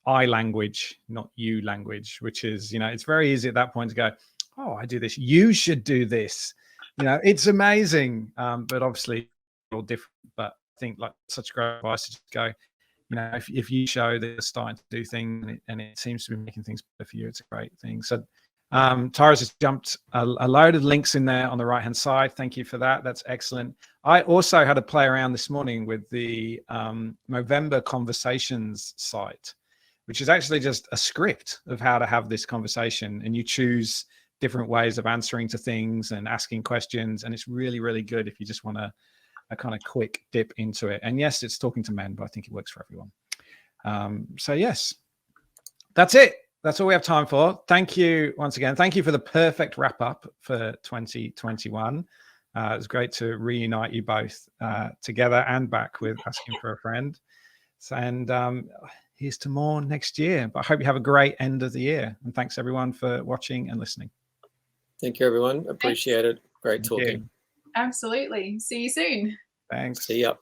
I language, not you language, which is, you know, it's very easy at that point to go, oh, I do this, you should do this, you know, it's amazing. But obviously all different. But I think like such great advice to just go, you know, if you show that you're starting to do things and it seems to be making things better for you, it's a great thing. So Tara's just jumped a load of links in there on the right hand side. Thank you for that. That's excellent. I also had to play around this morning with the Movember Conversations site, which is actually just a script of how to have this conversation, and you choose different ways of answering to things and asking questions, and it's really, really good if you just want a kind of quick dip into it. And yes, it's talking to men, but I think it works for everyone. So yes, that's it. That's all we have time for. Thank you once again. Thank you for the perfect wrap up for 2021. It was great to reunite you both together and back with Asking for a Friend. And here's to more next year. But I hope you have a great end of the year. And thanks everyone for watching and listening. Thank you, everyone. Appreciate it. Great talking. Absolutely. See you soon. Thanks. See ya.